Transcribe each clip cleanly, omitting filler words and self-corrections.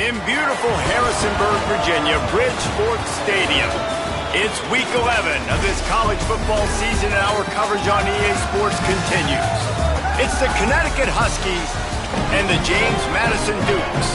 In beautiful Harrisonburg, Virginia, Bridgeport Stadium. It's week 11 of this college football season, and our coverage on EA Sports continues. It's the Connecticut Huskies and the James Madison Dukes.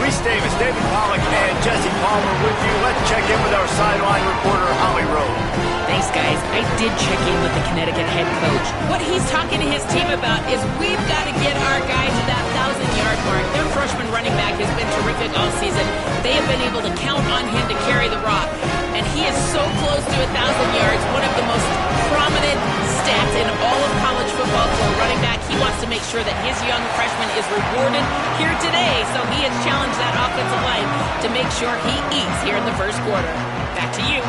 Reese Davis, David Pollack, and Jesse Palmer with you. Let's check in with our sideline reporter, Holly Rowe. Thanks, guys. I did check in with the Connecticut head coach. What he's talking to his team about is we've got to get our guys to that 1,000-yard mark. Their freshman running back has been terrific all season. They have been able to count on him to carry the rock. And he is so close to 1,000 yards, one of the most prominent stats in all of college football for a running back. He wants to make sure that his young freshman is rewarded here today, so he has challenged that offensive line to make sure he eats here in the first quarter. Back to you.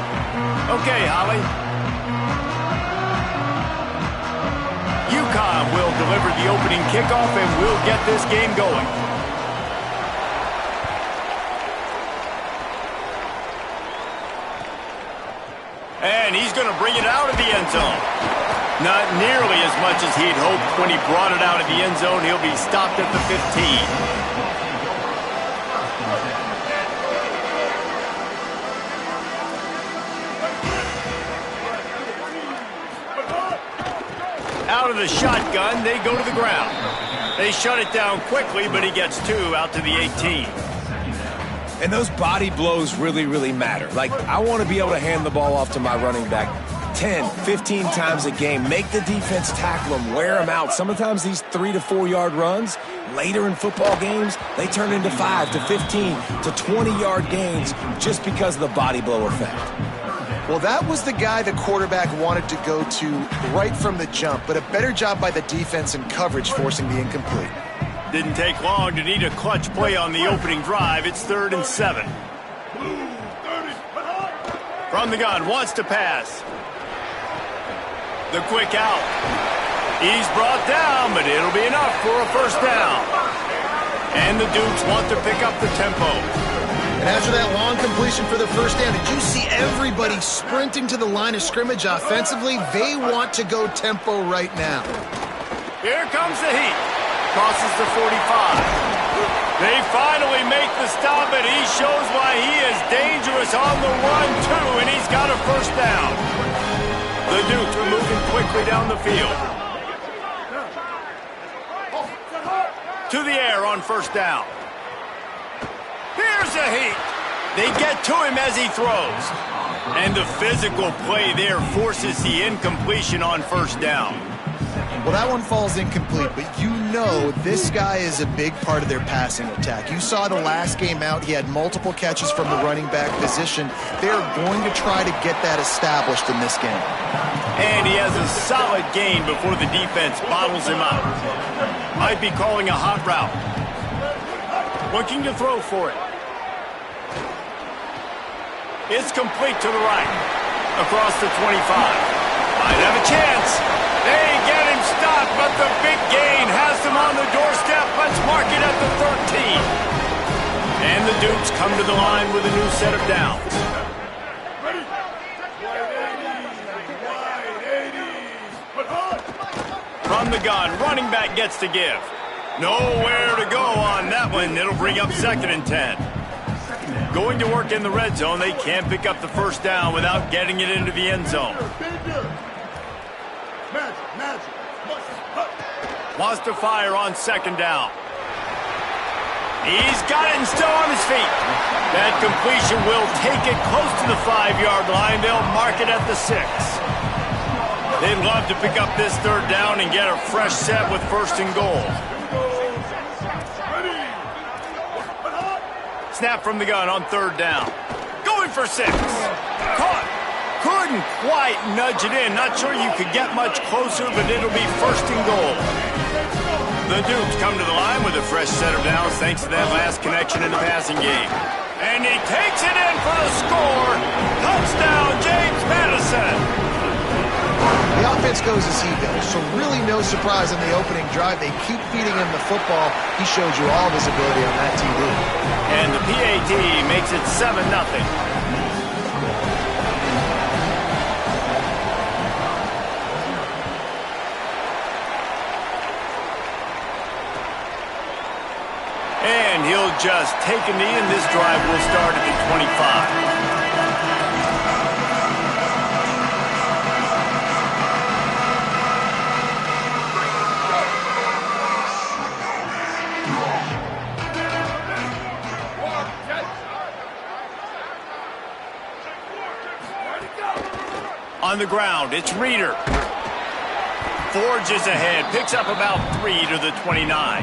Okay, Holly. Uconn will deliver the opening kickoff, and we'll get this game going. And he's going to bring it out of the end zone. Not nearly as much as he'd hoped when he brought it out of the end zone. He'll be stopped at the 15. Out of the shotgun, they go to the ground. They shut it down quickly, but he gets two out to the 18. And those body blows really, really matter. Like, I want to be able to hand the ball off to my running back 10, 15 times a game. Make the defense tackle him, wear him out. Sometimes these 3 to 4 yard runs, later in football games, they turn into 5 to 15 to 20-yard gains just because of the body blow effect. Well, that was the guy the quarterback wanted to go to right from the jump, but a better job by the defense and coverage forcing the incomplete. Didn't take long to need a clutch play on the opening drive. It's 3rd and 7. From the gun, wants to pass. The quick out. He's brought down, but it'll be enough for a first down. And the Dukes want to pick up the tempo. And after that long completion for the first down, did you see everybody sprinting to the line of scrimmage offensively? They want to go tempo right now. Here comes the heat. Crosses the 45. They finally make the stop, and he shows why he is dangerous on the run, too, and he's got a first down. The Dukes are moving quickly down the field. To the air on first down. Here's a heat. They get to him as he throws. And the physical play there forces the incompletion on first down. Well, that one falls incomplete, but you know this guy is a big part of their passing attack. You saw the last game out, he had multiple catches from the running back position. They're going to try to get that established in this game. And he has a solid gain before the defense bottles him out. Might be calling a hot route. Looking to throw for it. It's complete to the right. Across the 25. Might have a chance. They get him stopped, but the big gain has them on the doorstep. Let's mark it at the 13. And the Dukes come to the line with a new set of downs. From the gun, running back gets to give. Nowhere to go on that one. It'll bring up 2nd and 10. Going to work in the red zone. They can't pick up the first down without getting it into the end zone. Wants to fire on 2nd down. He's got it and still on his feet. That completion will take it close to the 5-yard line. They'll mark it at the 6. They'd love to pick up this 3rd down and get a fresh set with 1st and goal. Snap from the gun on 3rd down. Going for 6. Caught. Couldn't quite nudge it in. Not sure you could get much closer, but it'll be 1st and goal. The Dukes come to the line with a fresh set of downs thanks to that last connection in the passing game. And he takes it in for the score. Touchdown, James Madison. The offense goes as he goes, so really no surprise on the opening drive. They keep feeding him the football. He showed you all of his ability on that TV. And the PAT makes it 7-0. And he'll just take a knee, and this drive will start at the 25. On the ground, it's Reeder. Forges ahead, picks up about 3 to the 29.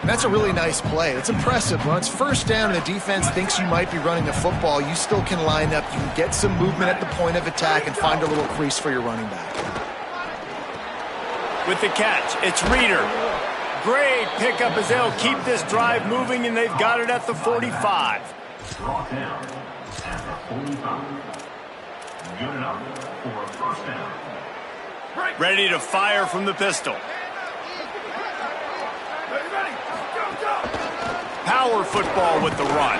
That's a really nice play. It's impressive. When it's first down and the defense thinks you might be running the football, you still can line up. You can get some movement at the point of attack and find a little crease for your running back. With the catch, it's Reeder. Great pickup as they'll keep this drive moving, and they've got it at the 45. Brought down at the 45. Good enough for a first down. Ready to fire from the pistol. Power football with the run.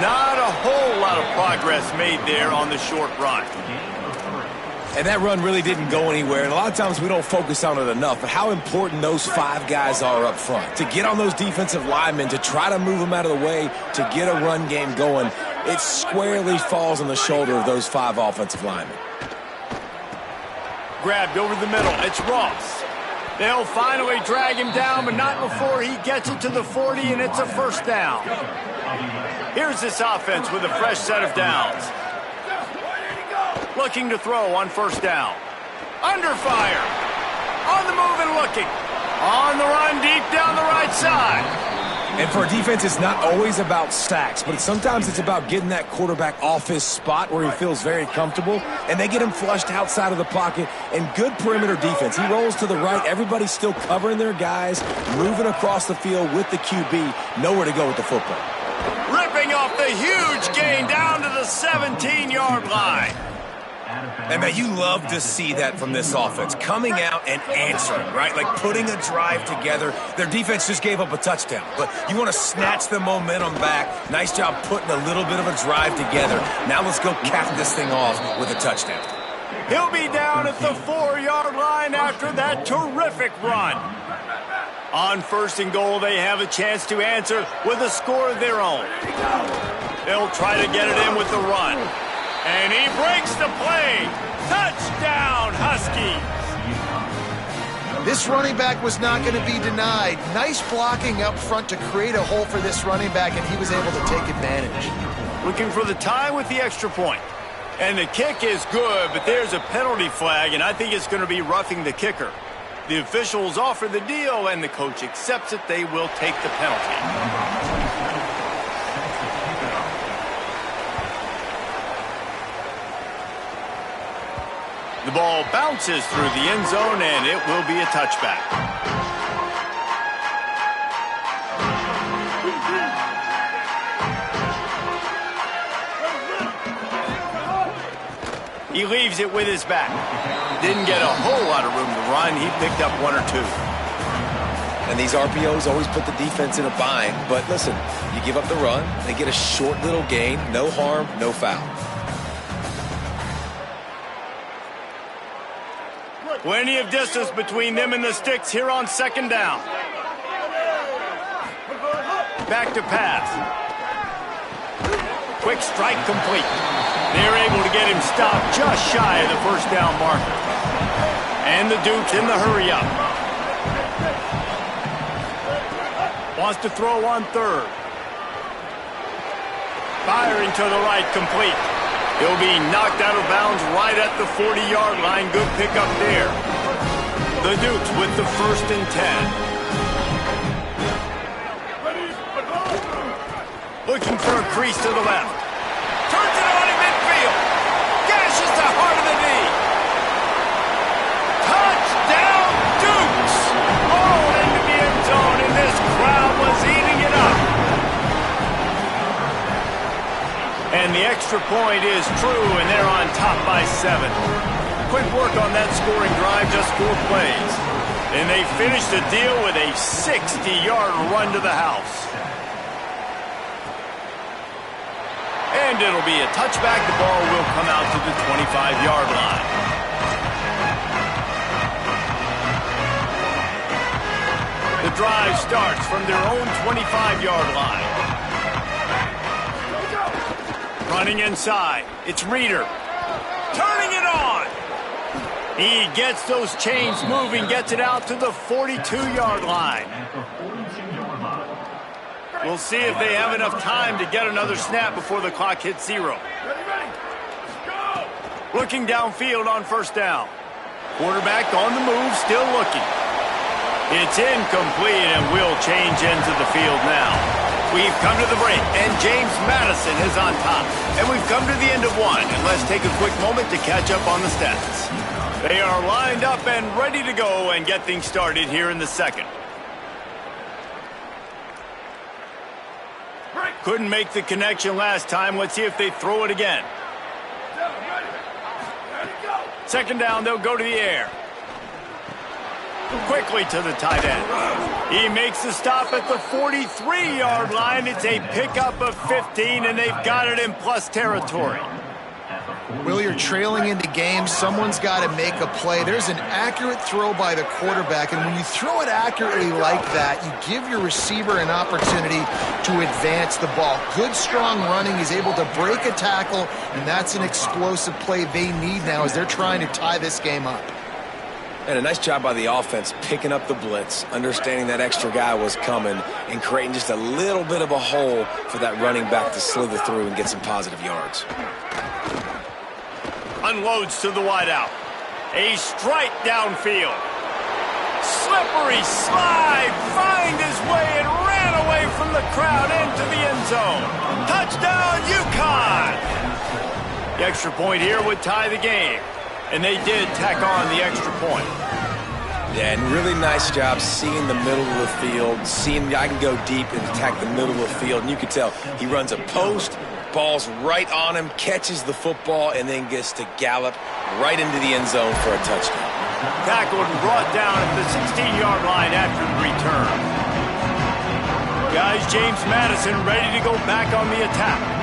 Not a whole lot of progress made there on the short run. And that run really didn't go anywhere. And a lot of times we don't focus on it enough, but how important those 5 guys are up front. To get on those defensive linemen, to try to move them out of the way, to get a run game going, it squarely falls on the shoulder of those 5 offensive linemen. Grabbed over the middle. It's Ross. They'll finally drag him down, but not before he gets it to the 40, and it's a first down. Here's this offense with a fresh set of downs. Looking to throw on first down. Under fire. On the move and looking. On the run deep down the right side. And for a defense, it's not always about sacks, but sometimes it's about getting that quarterback off his spot where he feels very comfortable, and they get him flushed outside of the pocket. And good perimeter defense. He rolls to the right. Everybody's still covering their guys, moving across the field with the QB. Nowhere to go with the football. Ripping off the huge gain down to the 17-yard line. And, man, you love to see that from this offense. Coming out and answering, right? Like putting a drive together. Their defense just gave up a touchdown. But you want to snatch the momentum back. Nice job putting a little bit of a drive together. Now let's go cap this thing off with a touchdown. He'll be down at the 4-yard line after that terrific run. On first and goal, they have a chance to answer with a score of their own. They'll try to get it in with the run. And he breaks the play. Touchdown, Huskies. This running back was not going to be denied. Nice blocking up front to create a hole for this running back, and he was able to take advantage. Looking for the tie with the extra point. And the kick is good, but there's a penalty flag, and I think it's going to be roughing the kicker. The officials offer the deal, and the coach accepts it. They will take the penalty. The ball bounces through the end zone, and it will be a touchback. He leaves it with his back. Didn't get a whole lot of room to run. He picked up 1 or 2. And these RPOs always put the defense in a bind. But listen, you give up the run, they get a short little gain, no harm, no foul. Plenty of distance between them and the sticks here on second down. Back to pass. Quick strike complete. They're able to get him stopped just shy of the first down marker. And the Duke's in the hurry up. Wants to throw on third. Firing to the right, complete. He'll be knocked out of bounds right at the 40-yard line. Good pickup there. The Dukes with the 1st and 10. Looking for a crease to the left. Turns it on in midfield. Gashes the heart of the knee. Touchdown, Dukes! Rolled into the end zone, and this crowd was eating it up. And the extra point is true, and they're on top by 7. Quick work on that scoring drive, just 4 plays. And they finish the deal with a 60-yard run to the house. And it'll be a touchback. The ball will come out to the 25-yard line. The drive starts from their own 25-yard line. Running inside. It's Reeder. Turning it on. He gets those chains moving, gets it out to the 42-yard line. We'll see if they have enough time to get another snap before the clock hits 0. Looking downfield on first down. Quarterback on the move, still looking. It's incomplete, and we'll change ends of the field now. We've come to the break, and James Madison is on top. And we've come to the end of one, and let's take a quick moment to catch up on the stats. They are lined up and ready to go and get things started here in the second. Couldn't make the connection last time. Let's see if they throw it again. Second down, they'll go to the air. Quickly to the tight end. He makes the stop at the 43-yard line. It's a pickup of 15, and they've got it in plus territory. Will, you're trailing into games. Someone's got to make a play. There's an accurate throw by the quarterback, and when you throw it accurately like that, you give your receiver an opportunity to advance the ball. Good, strong running. He's able to break a tackle, and that's an explosive play they need now as they're trying to tie this game up. And a nice job by the offense picking up the blitz, understanding that extra guy was coming, and creating just a little bit of a hole for that running back to slither through and get some positive yards. Unloads to the wideout. A strike downfield. Slippery slide. Find his way and ran away from the crowd into the end zone. Touchdown, Uconn! The extra point here would tie the game. And they did tack on the extra point. Yeah, and really nice job seeing the middle of the field, seeing I can go deep and attack the middle of the field. And you can tell he runs a post, ball's right on him, catches the football, and then gets to gallop right into the end zone for a touchdown. Tackled and brought down at the 16-yard line after the return. Guys, James Madison ready to go back on the attack.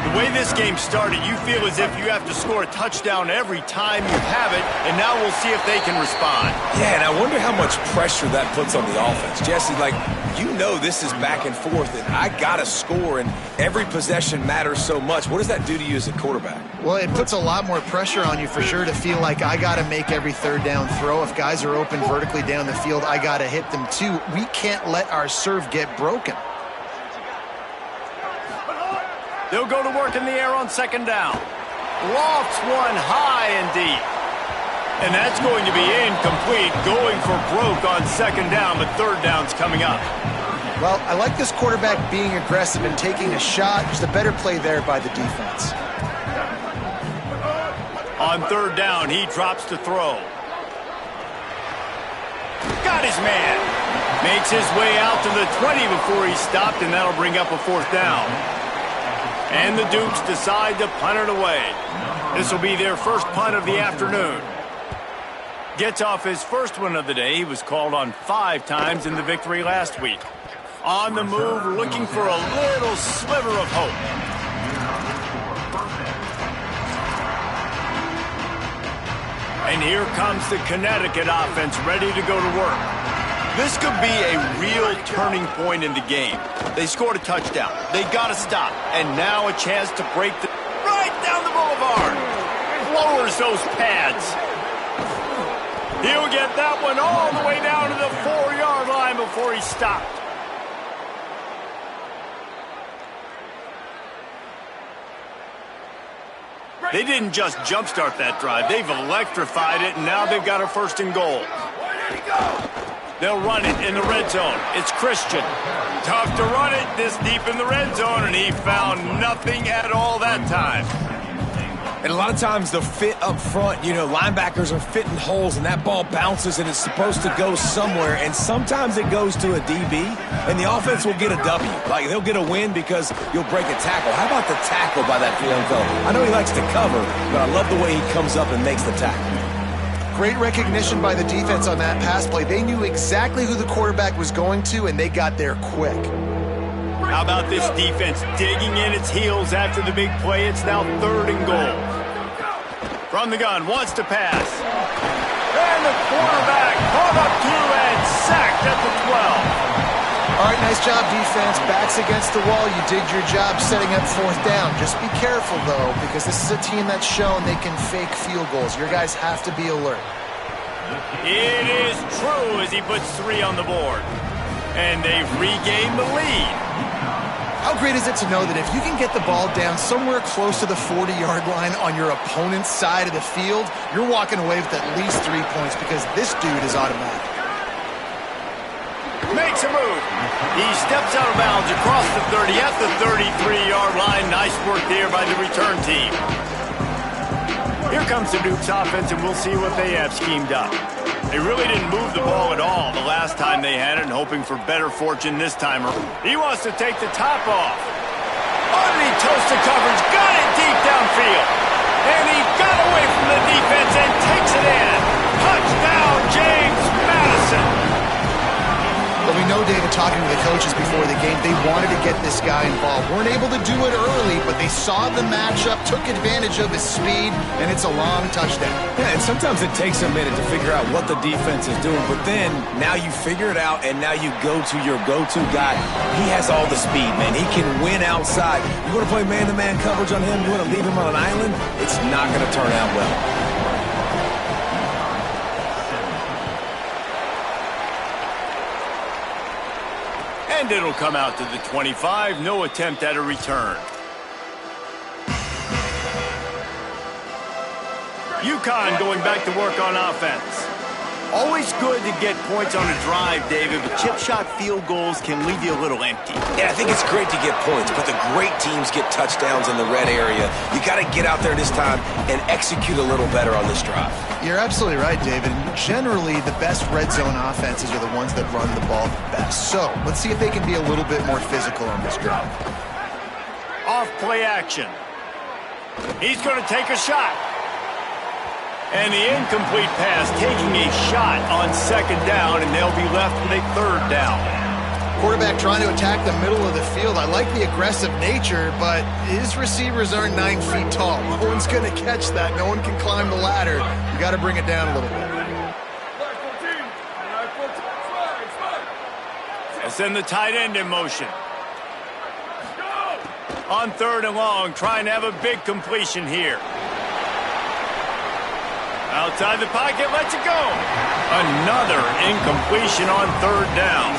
The way this game started, you feel as if you have to score a touchdown every time you have it, and now we'll see if they can respond. Yeah, and I wonder how much pressure that puts on the offense. Jesse, this is back and forth, and I got to score, and every possession matters so much. What does that do to you as a quarterback? Well, it puts a lot more pressure on you for sure to feel like I got to make every third down throw. If guys are open vertically down the field, I got to hit them too. We can't let our serve get broken. They'll go to work in the air on second down. Lofts one high and deep. And that's going to be incomplete, going for broke on second down, but third down's coming up. Well, I like this quarterback being aggressive and taking a shot. Just a better play there by the defense. On third down, he drops to throw. Got his man. Makes his way out to the 20 before he's stopped, and that'll bring up a fourth down. And the Dukes decide to punt it away. This will be their first punt of the afternoon. Gets off his first one of the day. He was called on 5 times in the victory last week. On the move, looking for a little sliver of hope. And here comes the Connecticut offense ready to go to work. This could be a real turning point in the game. They scored a touchdown. They got to stop. And now a chance to break the... right down the boulevard. Lowers those pads. He'll get that one all the way down to the 4-yard line before he stopped. They didn't just jumpstart that drive. They've electrified it, and now they've got a first and goal. They'll run it in the red zone. It's Christian. Tough to run it this deep in the red zone, and he found nothing at all that time. And a lot of times the fit up front, linebackers are fitting holes, and that ball bounces, and it's supposed to go somewhere, and sometimes it goes to a DB, and the offense will get a W. They'll get a win because you'll break a tackle. How about the tackle by that young fellow? I know he likes to cover, but I love the way he comes up and makes the tackle. Great recognition by the defense on that pass play. They knew exactly who the quarterback was going to, and they got there quick. How about this defense digging in its heels after the big play? It's now 3rd and goal. From the gun, wants to pass. And the quarterback brought up 2 and sacked at the 12. All right, nice job, defense. Backs against the wall. You did your job setting up fourth down. Just be careful, though, because this is a team that's shown they can fake field goals. Your guys have to be alert. It is true as he puts 3 on the board. And they've regained the lead. How great is it to know that if you can get the ball down somewhere close to the 40-yard line on your opponent's side of the field, you're walking away with at least 3 points because this dude is automatic. Makes a move. He steps out of bounds across the 30 at the 33-yard line. Nice work there by the return team. Here comes the Duke's offense, and we'll see what they have schemed up. They really didn't move the ball at all the last time they had it, and hoping for better fortune this time. He wants to take the top off. Underneath toasted coverage, got it deep downfield. And he got away from the defense and takes it in. Touchdown, James Madison. But we know, David, talking to the coaches before the game, they wanted to get this guy involved. Weren't able to do it early, but they saw the matchup, took advantage of his speed, and it's a long touchdown. Yeah, and sometimes it takes a minute to figure out what the defense is doing, but then now you figure it out, and now you go to your go-to guy. He has all the speed, man. He can win outside. You want to play man-to-man coverage on him? You want to leave him on an island? It's not going to turn out well. And it'll come out to the 25. No attempt at a return. Uconn going back to work on offense. Always good to get points on a drive, David, but chip shot field goals can leave you a little empty. Yeah, I think it's great to get points, but the great teams get touchdowns in the red area. You got to get out there this time and execute a little better on this drive. You're absolutely right, David. Generally, the best red zone offenses are the ones that run the ball the best. So, let's see if they can be a little bit more physical on this drive. Off play action. He's going to take a shot. And the incomplete pass taking a shot on second down, and they'll be left with a third down. Quarterback trying to attack the middle of the field. I like the aggressive nature, but his receivers aren't 9 feet tall. No one's going to catch that. No one can climb the ladder. You got to bring it down a little bit. They'll send the tight end in motion. On 3rd and long, trying to have a big completion here. Outside the pocket, lets it go. Another incompletion on 3rd down.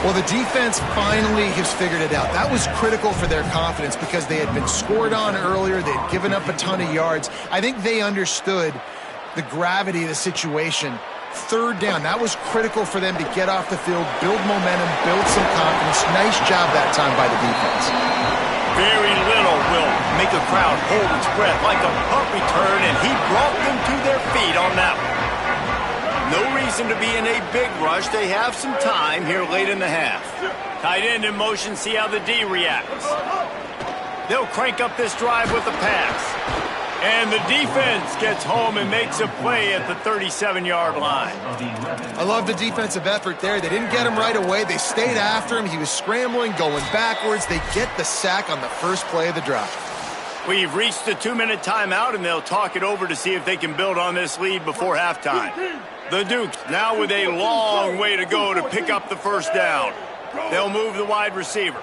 Well, the defense finally has figured it out. That was critical for their confidence because they had been scored on earlier. They had given up a ton of yards. I think they understood the gravity of the situation. 3rd down, that was critical for them to get off the field, build momentum, build some confidence. Nice job that time by the defense. Very little will make a crowd hold its breath like a punt return, and he brought them to their feet on that one. No reason to be in a big rush. They have some time here late in the half. Tight end in motion, see how the D reacts. They'll crank up this drive with a pass. And the defense gets home and makes a play at the 37-yard line. I love the defensive effort there. They didn't get him right away. They stayed after him. He was scrambling, going backwards. They get the sack on the first play of the drive. We've reached the 2-minute timeout, and they'll talk it over to see if they can build on this lead before halftime. The Dukes now with a long way to go to pick up the first down. They'll move the wide receiver.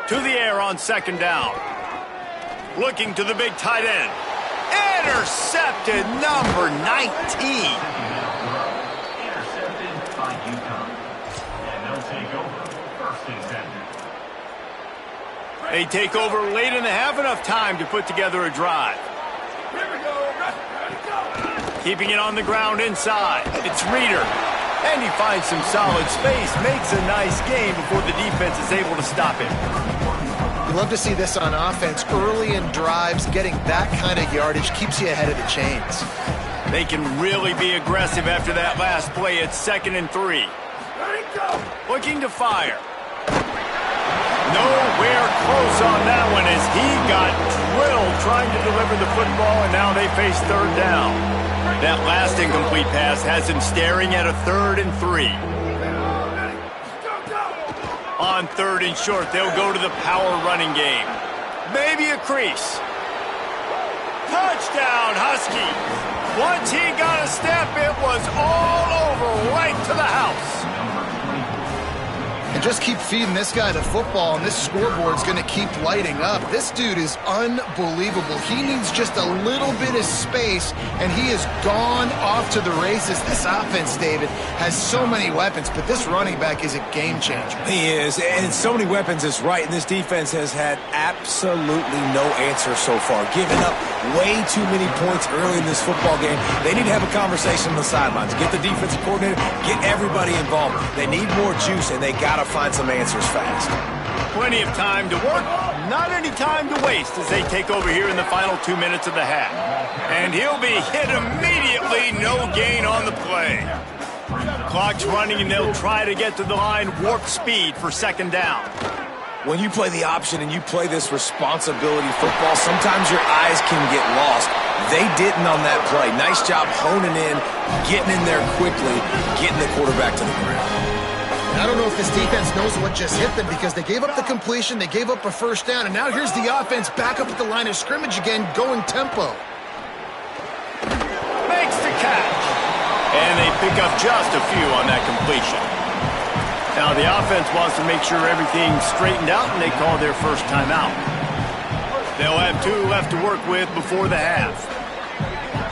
To the air on 2nd down. Looking to the big tight end. Intercepted, number 19. Intercepted by Uconn. And they'll take over 1st and 10. They take over late in the half, enough time to put together a drive. Keeping it on the ground inside. It's Reeder. And he finds some solid space, makes a nice game before the defense is able to stop him. You love to see this on offense. Early in drives, getting that kind of yardage keeps you ahead of the chains. They can really be aggressive after that last play. It's 2nd and 3. Looking to fire. Nowhere close on that one as he got drilled trying to deliver the football, and now they face 3rd down. That last incomplete pass has him staring at a 3rd and 3. On 3rd and short, they'll go to the power running game. Maybe a crease. Touchdown, Huskies. Once he got a step, it was all over, right to the house. And just keep feeding this guy the football, and this scoreboard's going to keep lighting up. This dude is unbelievable. He needs just a little bit of space, and he has gone off to the races. This offense, David, has so many weapons, but this running back is a game changer. He is, and so many weapons is right, and this defense has had absolutely no answer so far. Giving up way too many points early in this football game. They need to have a conversation on the sidelines. Get the defensive coordinator, get everybody involved. They need more juice, and they got to find some answers fast. Plenty of time to work, not any time to waste as they take over here in the final 2 minutes of the half. And he'll be hit immediately, no gain on the play. Clock's running and they'll try to get to the line, warp speed for second down. When you play the option and you play this responsibility football, sometimes your eyes can get lost. They didn't on that play. Nice job honing in, getting in there quickly, getting the quarterback to the ground. I don't know if this defense knows what just hit them because they gave up the completion, they gave up a first down, and now here's the offense back up at the line of scrimmage again, going tempo. Makes the catch. And they pick up just a few on that completion. Now the offense wants to make sure everything's straightened out, and they call their first timeout. They'll have 2 left to work with before the half.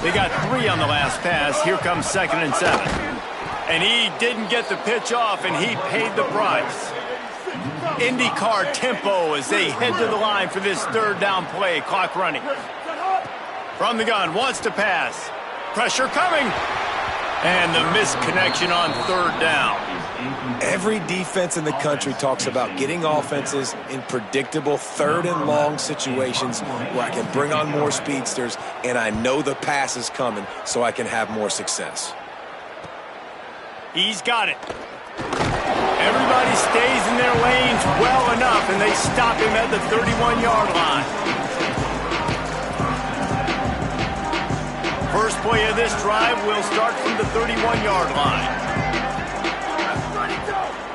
They got 3 on the last pass. Here comes 2nd and 7. And he didn't get the pitch off, and he paid the price. IndyCar tempo as they head to the line for this third down play. Clock running. From the gun, wants to pass. Pressure coming. And the misconnection on third down. Every defense in the country talks about getting offenses in predictable third and long situations where I can bring on more speedsters, and I know the pass is coming so I can have more success. He's got it. Everybody stays in their lanes well enough, and they stop him at the 31-yard line. First play of this drive will start from the 31-yard line.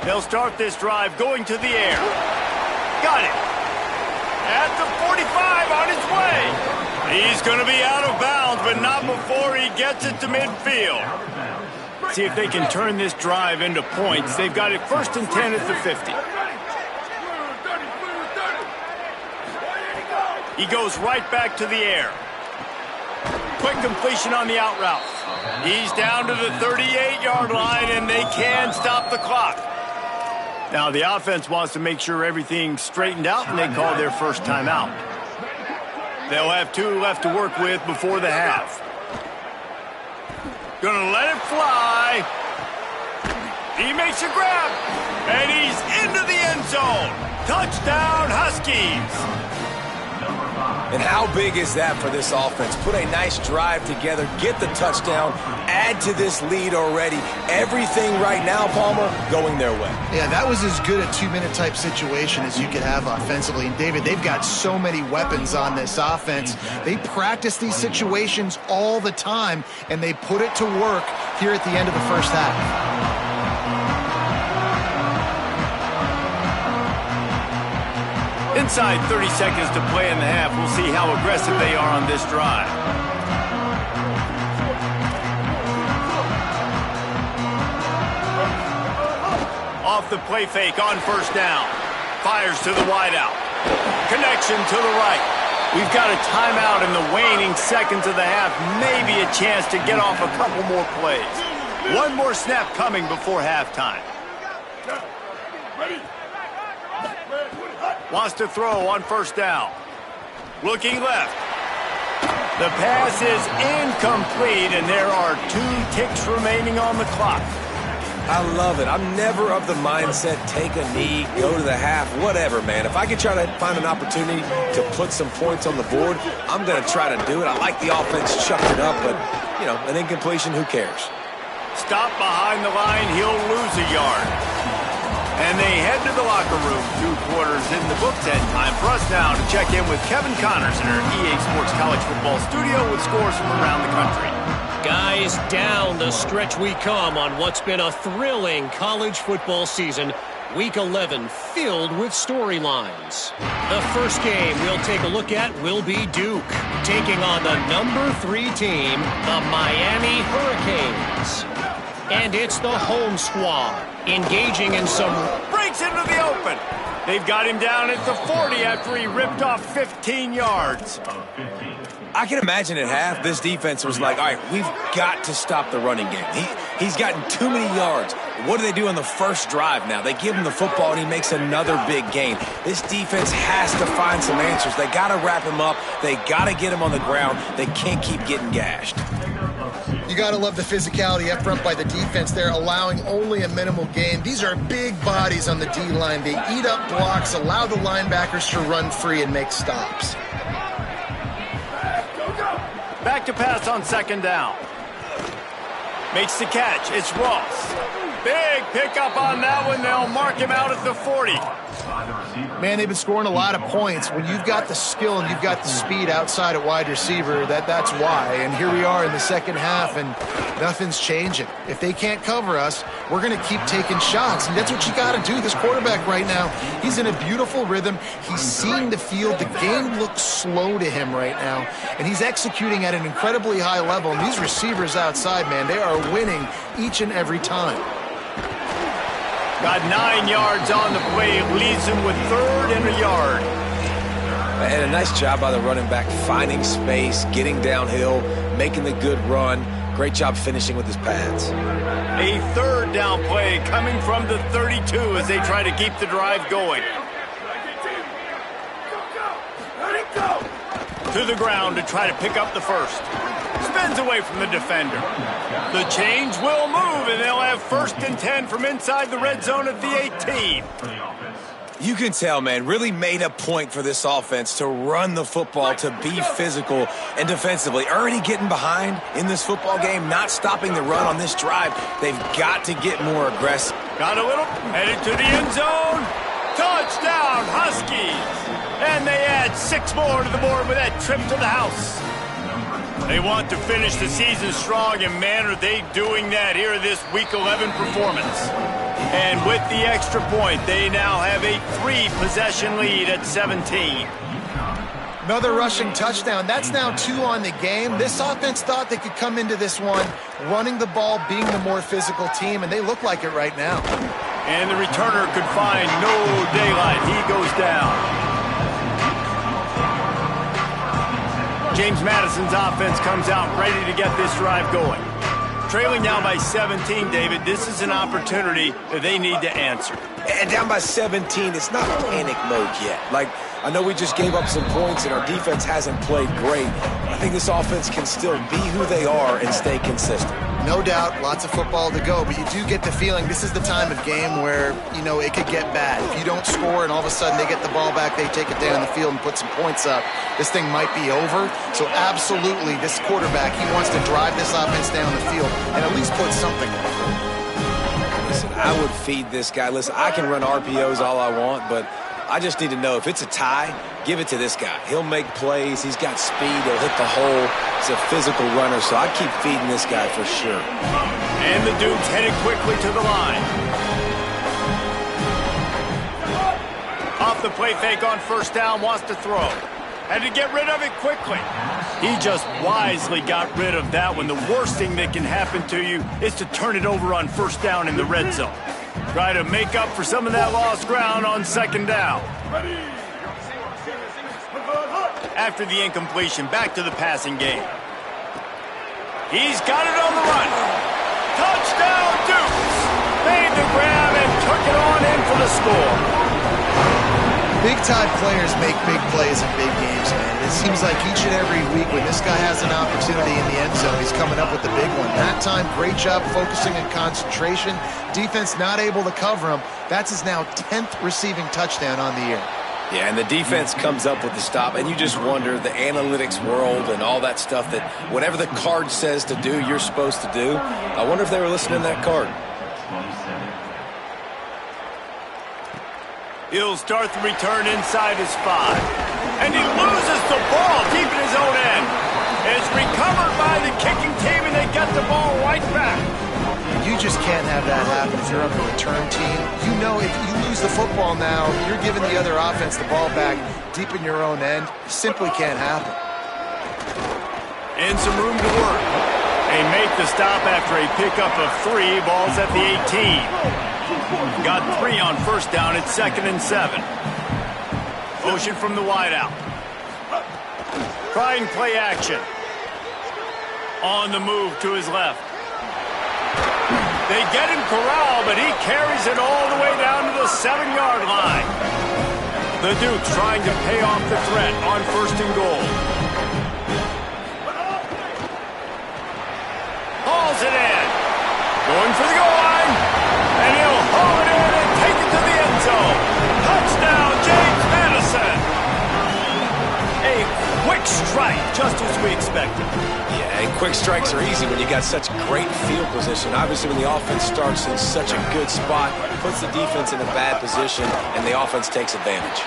They'll start this drive going to the air. Got it. At the 45 on his way. He's going to be out of bounds, but not before he gets it to midfield. See if they can turn this drive into points. They've got it 1st and 10 at the 50. He goes right back to the air. Quick completion on the out route. He's down to the 38-yard line, and they can stop the clock. Now the offense wants to make sure everything's straightened out, and they call their first timeout. They'll have 2 left to work with before the half. Gonna let it fly. He makes a grab, and he's into the end zone. Touchdown, Huskies. And how big is that for this offense? Put a nice drive together, get the touchdown, add to this lead already. Everything right now, Palmer, going their way. Yeah, that was as good a 2-minute type situation as you could have offensively. And David, they've got so many weapons on this offense. They practice these situations all the time, and they put it to work here at the end of the first half. Inside 30 seconds to play in the half. We'll see how aggressive they are on this drive. Off the play fake on first down. Fires to the wideout. Connection to the right. We've got a timeout in the waning seconds of the half. Maybe a chance to get off a couple more plays. One more snap coming before halftime. Wants to throw on first down. Looking left. The pass is incomplete, and there are 2 ticks remaining on the clock. I love it. I'm never of the mindset, take a knee, go to the half, whatever, man. If I can try to find an opportunity to put some points on the board, I'm going to try to do it. I like the offense chucked it up, but, you know, an incompletion, who cares? Stop behind the line, he'll lose a yard. And they head to the locker room. 2 quarters in the books, and time for us now to check in with Kevin Connors in our EA Sports College Football Studio with scores from around the country. Guys, down the stretch we come on what's been a thrilling college football season. Week 11 filled with storylines. The first game we'll take a look at will be Duke, taking on the number 3 team, the Miami Hurricanes. And it's the home squad, engaging in some... Breaks into the open. They've got him down at the 40 after he ripped off 15 yards. I can imagine at half, this defense was like, all right, we've got to stop the running game. He's gotten too many yards. What do they do on the first drive now? They give him the football, and he makes another big gain. This defense has to find some answers. They got to wrap him up. They got to get him on the ground. They can't keep getting gashed. You got to love the physicality up front by the defense there, allowing only a minimal gain. These are big bodies on the D-line. They eat up blocks, allow the linebackers to run free and make stops. Back to pass on second down. Makes the catch. It's Ross. Big pickup on that one. They'll mark him out at the 40. Man, they've been scoring a lot of points. When you've got the skill and you've got the speed outside at wide receiver, that's why. And here we are in the second half, and nothing's changing. If they can't cover us, we're going to keep taking shots. And that's what you got to do. This quarterback right now, he's in a beautiful rhythm. He's seeing the field. The game looks slow to him right now. And he's executing at an incredibly high level. And these receivers outside, man, they are winning each and every time. Got 9 yards on the play. Leaves him with 3rd and a yard. And a nice job by the running back, finding space, getting downhill, making the good run. Great job finishing with his pads. A 3rd down play coming from the 32 as they try to keep the drive going. To the ground to try to pick up the first. Spins away from the defender. The change will move, and they'll have 1st and 10 from inside the red zone at the 18. You can tell, man, really made a point for this offense to run the football, to be physical and defensively. Already getting behind in this football game, not stopping the run on this drive. They've got to get more aggressive. Got a little, headed to the end zone. Touchdown, Huskies. And they add 6 more to the board with that trip to the house. They want to finish the season strong, and man, are they doing that here this Week 11 performance. And with the extra point, they now have a 3-possession lead at 17. Another rushing touchdown. That's now 2 on the game. This offense thought they could come into this one running the ball, being the more physical team, and they look like it right now. And the returner could find no daylight. He goes down. James Madison's offense comes out ready to get this drive going. Trailing now by 17, David, this is an opportunity that they need to answer. And down by 17, it's not panic mode yet. Like, I know we just gave up some points and our defense hasn't played great. I think this offense can still be who they are and stay consistent. No doubt, lots of football to go, but you do get the feeling this is the time of game where, you know, it could get bad. If you don't score and all of a sudden they get the ball back, they take it down the field and put some points up, this thing might be over. So absolutely, this quarterback, he wants to drive this offense down the field and at least put something on it. Listen, I would feed this guy. Listen, I can run RPOs all I want, but I just need to know if it's a tie, give it to this guy. He'll make plays. He's got speed. He'll hit the hole. He's a physical runner, so I keep feeding this guy for sure. And the Dukes headed quickly to the line. Off the play fake on first down, wants to throw. Had to get rid of it quickly. He just wisely got rid of that one. The worst thing that can happen to you is to turn it over on first down in the red zone. Try to make up for some of that lost ground on second down. After the incompletion, back to the passing game. He's got it on the run. Touchdown, Dukes! Made the grab and took it on in for the score. Big-time players make big plays in big games, man. It seems like each and every week when this guy has an opportunity in the end zone, he's coming up with the big one. That time, great job focusing and concentration. Defense not able to cover him. That's his now 10th receiving touchdown on the year. Yeah, and the defense comes up with the stop, and you just wonder, the analytics world and all that stuff, that whatever the card says to do, you're supposed to do. I wonder if they were listening to that card. He'll start the return inside his 5. And he loses the ball deep in his own end. It's recovered by the kicking team, and they get the ball right back. You just can't have that happen if you're on the return team. You know if you lose the football now, you're giving the other offense the ball back deep in your own end. Simply can't happen. And some room to work. They make the stop after a pickup of 3. Ball's at the 18. Got 3 on first down. It's 2nd and 7. Motion from the wideout. Trying play action. On the move to his left. They get him corralled, but he carries it all the way down to the 7-yard line. The Dukes trying to pay off the threat on 1st and goal. Hauls it in. Going for the goal line. And he'll haul it in and take it to the end zone. Touchdown, James Madison. A quick strike, just as we expected. Yeah, and quick strikes are easy when you got such great field position. Obviously, when the offense starts in such a good spot, puts the defense in a bad position, and the offense takes advantage.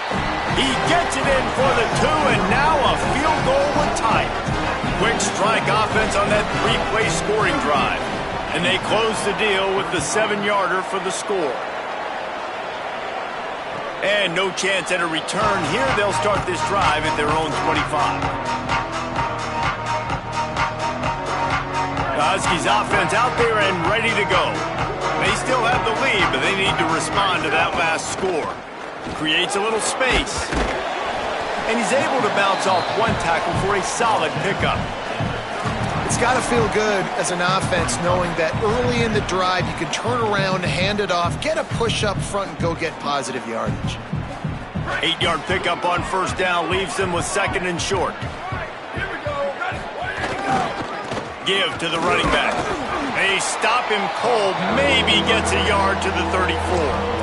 He gets it in for the 2, and now a field goal would tie it. Quick strike offense on that 3-play scoring drive. And they close the deal with the 7-yarder for the score. And no chance at a return here. They'll start this drive at their own 25. The Huskies offense out there and ready to go. They still have the lead, but they need to respond to that last score. Creates a little space. And he's able to bounce off 1 tackle for a solid pickup. It's got to feel good as an offense knowing that early in the drive you can turn around, hand it off, get a push up front, and go get positive yardage. 8-yard pickup on first down leaves them with 2nd and short. Give to the running back. They stop him cold, maybe gets a yard to the 34.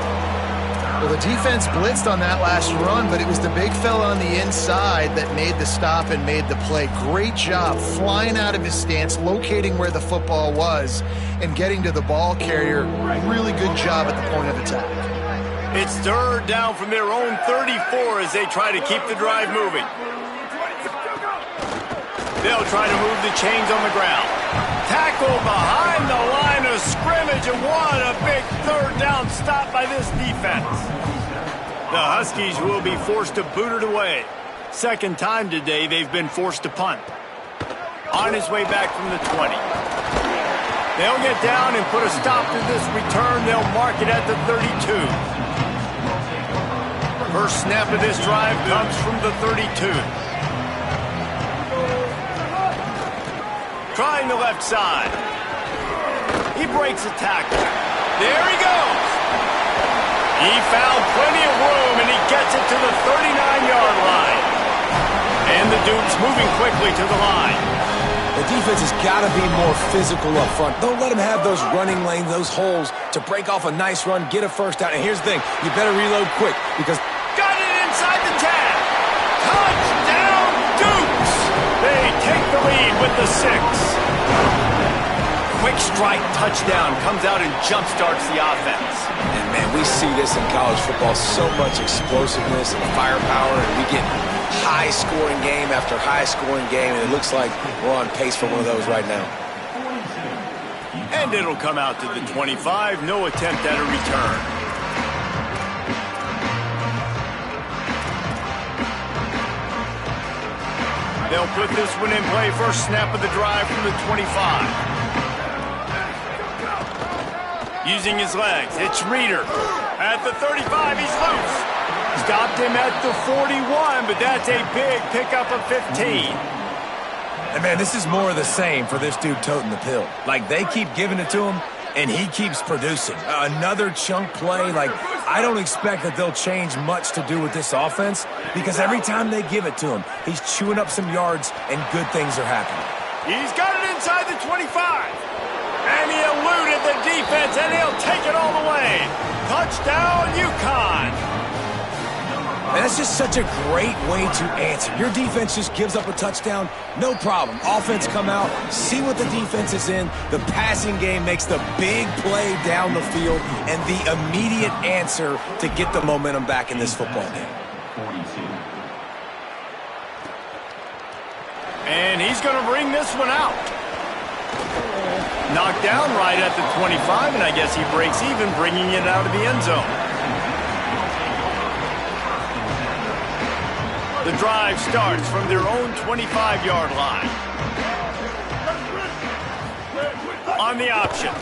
Well, the defense blitzed on that last run, but it was the big fella on the inside that made the stop and made the play. Great job flying out of his stance, locating where the football was, and getting to the ball carrier. Really good job at the point of attack. It's 3rd down from their own 34 as they try to keep the drive moving. They'll try to move the chains on the ground. Tackle behind the line of scrimmage, and what a big 3rd down stop by this defense. The Huskies will be forced to boot it away. 2nd time today they've been forced to punt. On his way back from the 20. They'll get down and put a stop to this return. They'll mark it at the 32. First snap of this drive comes from the 32. Trying the left side. He breaks a tackle. There he goes. He found plenty of room, and he gets it to the 39-yard line. And the Dukes moving quickly to the line. The defense has got to be more physical up front. Don't let them have those running lanes, those holes to break off a nice run, get a first down. And here's the thing, you better reload quick because... Got it inside the 10. Touchdown, Dukes. They take the lead with the 6. Quick strike touchdown comes out and jumpstarts the offense. And man, we see this in college football, so much explosiveness and firepower, and we get high-scoring game after high-scoring game, and it looks like we're on pace for one of those right now. And it'll come out to the 25, no attempt at a return. They'll put this one in play. First snap of the drive from the 25. Using his legs, it's Reeder. At the 35, he's loose. Stopped him at the 41, but that's a big pickup of 15. And man, this is more of the same for this dude toting the pill. Like, they keep giving it to him, and he keeps producing. Another chunk play. Like, I don't expect that they'll change much to do with this offense because every time they give it to him, he's chewing up some yards, and good things are happening. He's got it inside the 25. And he eluded the defense, and he'll take it all the way. Touchdown, Uconn. And that's just such a great way to answer. Your defense just gives up a touchdown, no problem. Offense come out, see what the defense is in. The passing game makes the big play down the field and the immediate answer to get the momentum back in this football game. 42. And he's going to bring this one out. Knocked down right at the 25, and I guess he breaks even, bringing it out of the end zone. The drive starts from their own 25-yard line. On the option.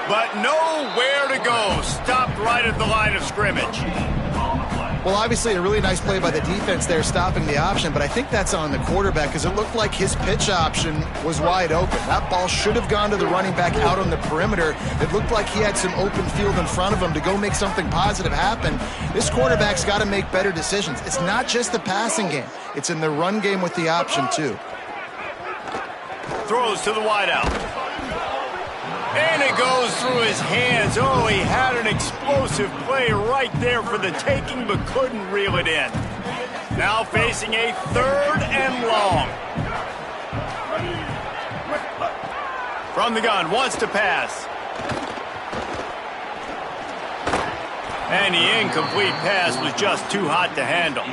But nowhere to go. Stopped right at the line of scrimmage. Well, obviously a really nice play by the defense there stopping the option, but I think that's on the quarterback because it looked like his pitch option was wide open. That ball should have gone to the running back out on the perimeter. It looked like he had some open field in front of him to go make something positive happen. This quarterback's got to make better decisions. It's not just the passing game. It's in the run game with the option, too. Throws to the wideout. And it goes through his hands. Oh, he had an explosive play right there for the taking, but couldn't reel it in. Now facing a 3rd and long. From the gun, wants to pass. And the incomplete pass was just too hot to handle.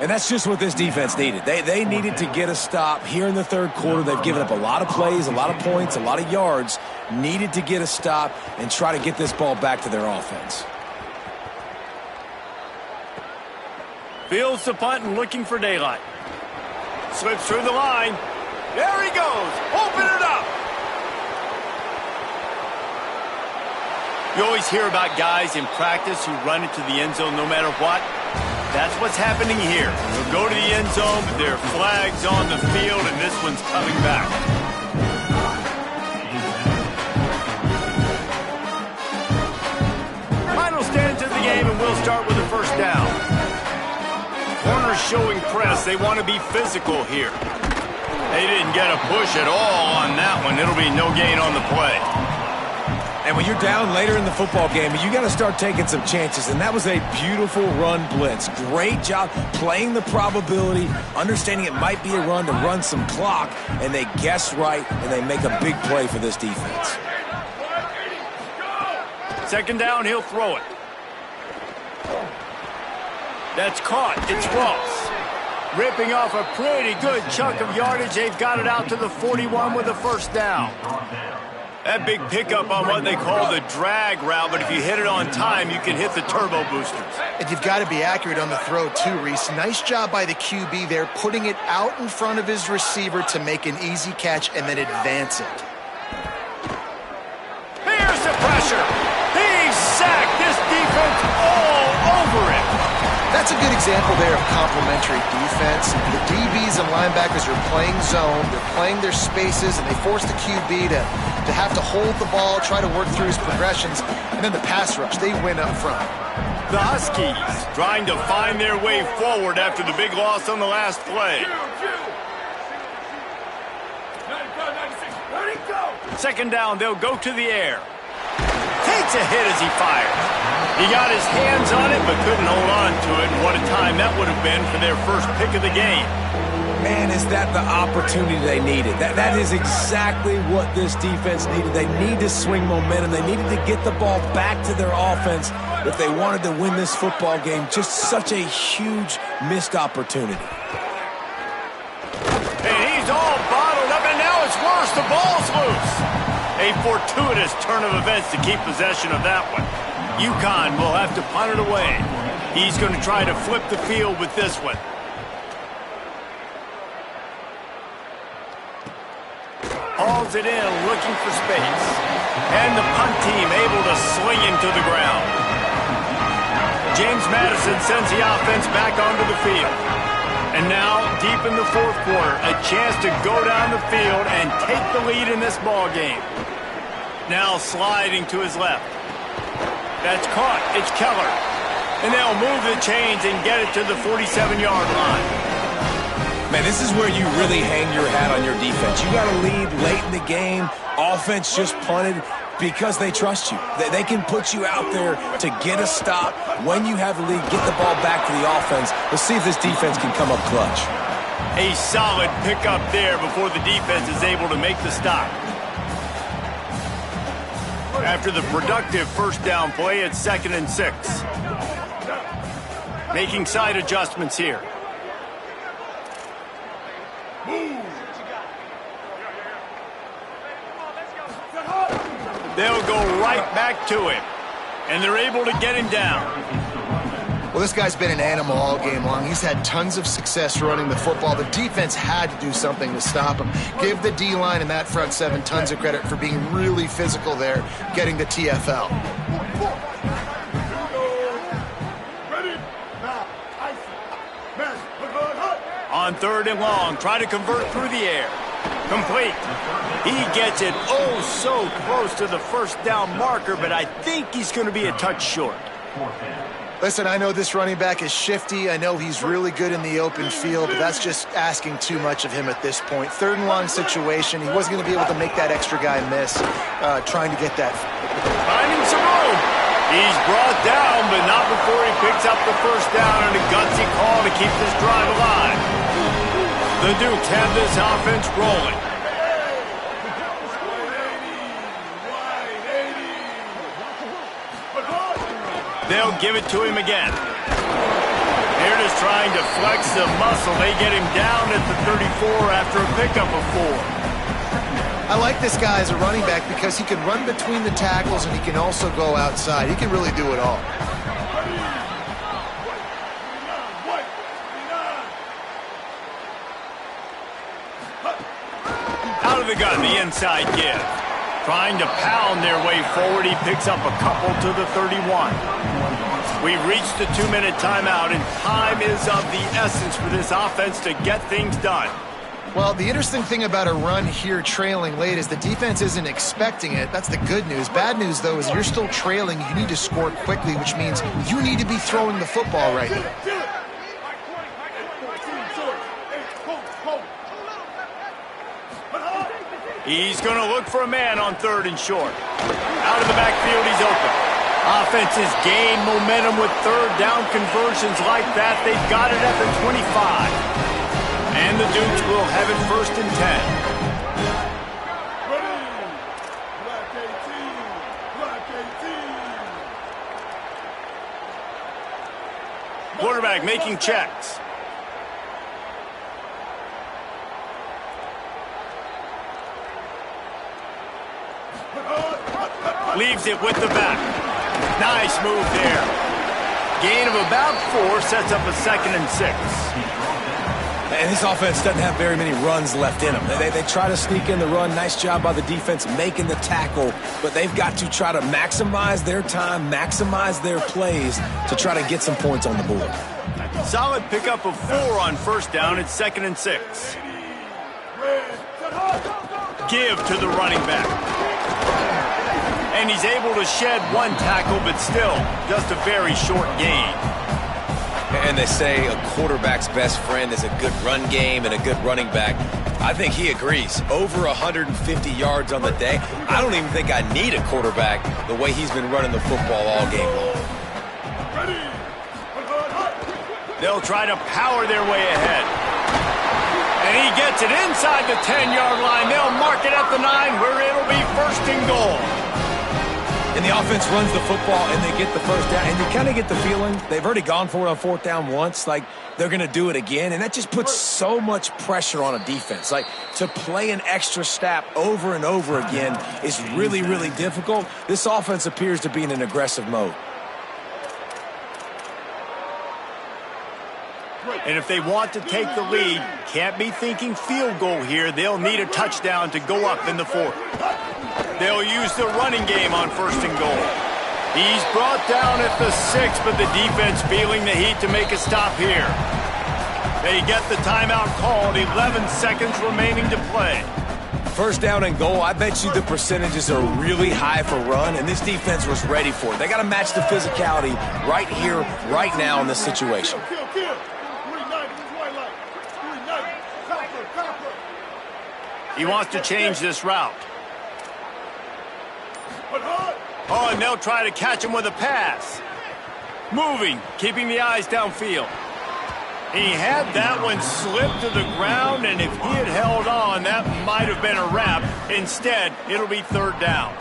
And that's just what this defense needed. They needed to get a stop here in the 3rd quarter. They've given up a lot of plays, a lot of points, a lot of yards. Needed to get a stop and try to get this ball back to their offense. Fields the punt and looking for daylight. Slips through the line. There he goes. Open it up. You always hear about guys in practice who run into the end zone no matter what. That's what's happening here. They'll go to the end zone, but there are flags on the field, and this one's coming back. Final stand to the game, and we'll start with a 1st down. Corners showing press. They want to be physical here. They didn't get a push at all on that one. It'll be no gain on the play. And when you're down later in the football game, you got to start taking some chances. And that was a beautiful run blitz. Great job playing the probability, understanding it might be a run to run some clock, and they guess right, and they make a big play for this defense. 2nd down, he'll throw it. That's caught. It's Ross. Ripping off a pretty good chunk of yardage. They've got it out to the 41 with a 1st down. That big pickup on what they call the drag route, but if you hit it on time, you can hit the turbo boosters. And you've got to be accurate on the throw, too, Reese. Nice job by the QB there, putting it out in front of his receiver to make an easy catch and then advance it. Here's the pressure. He's sacked. This defense all over it. That's a good example there of complementary defense. The DBs and linebackers are playing zone, they're playing their spaces, and they force the QB to have to hold the ball, try to work through his progressions, and then the pass rush, they win up front. The Huskies trying to find their way forward after the big loss on the last play. 2nd down, they'll go to the air. Takes a hit as he fires. He got his hands on it, but couldn't hold on to it. And what a time that would have been for their first pick of the game. Man, is that the opportunity they needed? That is exactly what this defense needed. They need to swing momentum. They needed to get the ball back to their offense if they wanted to win this football game. Just such a huge missed opportunity. And he's all bottled up, and now it's worse. The ball's loose. A fortuitous turn of events to keep possession of that one. Uconn will have to punt it away. He's going to try to flip the field with this one. Hauls it in, looking for space. And the punt team able to sling him to the ground. James Madison sends the offense back onto the field. And now, deep in the 4th quarter, a chance to go down the field and take the lead in this ball game. Now sliding to his left. That's caught. It's Keller. And they'll move the chains and get it to the 47-yard line. Man, this is where you really hang your hat on your defense. You got to lead late in the game. Offense just punted because they trust you. They can put you out there to get a stop. When you have the lead, get the ball back to the offense. Let's see if this defense can come up clutch. A solid pickup there before the defense is able to make the stop. After the productive 1st down play, it's 2nd and 6. Making side adjustments here. They'll go right back to him, and they're able to get him down. Well, this guy's been an animal all game long. He's had tons of success running the football. The defense had to do something to stop him. Give the D-line and that front seven tons of credit for being really physical there, getting the TFL. On 3rd and long, try to convert through the air. Complete. He gets it oh so close to the first down marker, but I think he's going to be a touch short. Listen, I know this running back is shifty. I know he's really good in the open field, but that's just asking too much of him at this point. 3rd and long situation. He wasn't going to be able to make that extra guy miss, trying to get that. Finding some room. He's brought down, but not before he picks up the first down and a gutsy call to keep this drive alive. The Dukes have this offense rolling. They'll give it to him again. They're just trying to flex the muscle. They get him down at the 34 after a pickup of 4. I like this guy as a running back because he can run between the tackles and he can also go outside. He can really do it all. Out of the gun, the inside give. Trying to pound their way forward, he picks up a couple to the 31. We've reached the 2-minute timeout, and time is of the essence for this offense to get things done. Well, the interesting thing about a run here trailing late is the defense isn't expecting it. That's the good news. Bad news, though, is you're still trailing. You need to score quickly, which means you need to be throwing the football right now. He's going to look for a man on 3rd and short. Out of the backfield, he's open. Offenses gain momentum with 3rd down conversions like that. They've got it at the 25. And the Dukes will have it 1st and 10. Quarterback making checks. Leaves it with the back. Nice move there. Gain of about 4 sets up a 2nd and 6. And this offense doesn't have very many runs left in them. They try to sneak in the run. Nice job by the defense making the tackle. But they've got to try to maximize their time, maximize their plays to try to get some points on the board. Solid pickup of 4 on 1st down. It's 2nd and 6. Give to the running back. And he's able to shed 1 tackle, but still just a very short gain. And they say a quarterback's best friend is a good run game and a good running back. I think he agrees. Over 150 yards on the day. I don't even think I need a quarterback the way he's been running the football all game long. They'll try to power their way ahead. And he gets it inside the 10-yard line. They'll mark it at the 9 where it'll be 1st and goal. And the offense runs the football, and they get the first down. And you kind of get the feeling they've already gone for it on 4th down once. Like, they're going to do it again. And that just puts so much pressure on a defense. Like, to play an extra snap over and over again is really, really difficult. This offense appears to be in an aggressive mode. And if they want to take the lead, can't be thinking field goal here. They'll need a touchdown to go up in the 4th. They'll use the running game on 1st and goal. He's brought down at the 6, but the defense feeling the heat to make a stop here. They get the timeout called, 11 seconds remaining to play. 1st down and goal, I bet you the percentages are really high for run, and this defense was ready for it. They got to match the physicality right here, right now in this situation. He wants to change this route. Oh, and they'll try to catch him with a pass. Moving, keeping the eyes downfield. He had that one slip to the ground, and if he had held on, that might have been a wrap. Instead, it'll be 3rd down.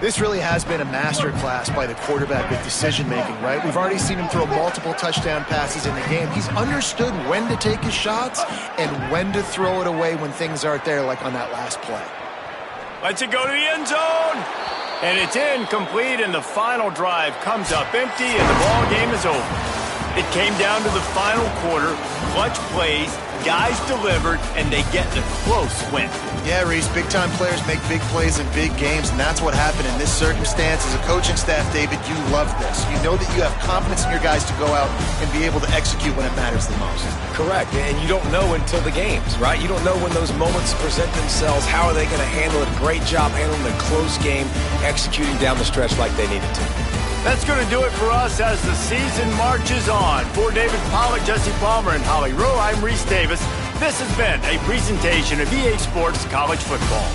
This really has been a master class by the quarterback with decision-making, right? We've already seen him throw multiple touchdown passes in the game. He's understood when to take his shots and when to throw it away when things aren't there, like on that last play. Lets it go to the end zone. And it's incomplete, and the final drive comes up empty, and the ball game is over. It came down to the final quarter, clutch plays, guys delivered, and they get the close win. Yeah, Reese, big-time players make big plays in big games, and that's what happened in this circumstance. As a coaching staff, David, you love this. You know that you have confidence in your guys to go out and be able to execute when it matters the most. Correct, and you don't know until the games, right? You don't know when those moments present themselves. How are they going to handle it? Great job handling the close game, executing down the stretch like they needed to. That's going to do it for us as the season marches on. For David Pollack, Jesse Palmer, and Holly Rowe, I'm Reese Davis. This has been a presentation of EA Sports College Football.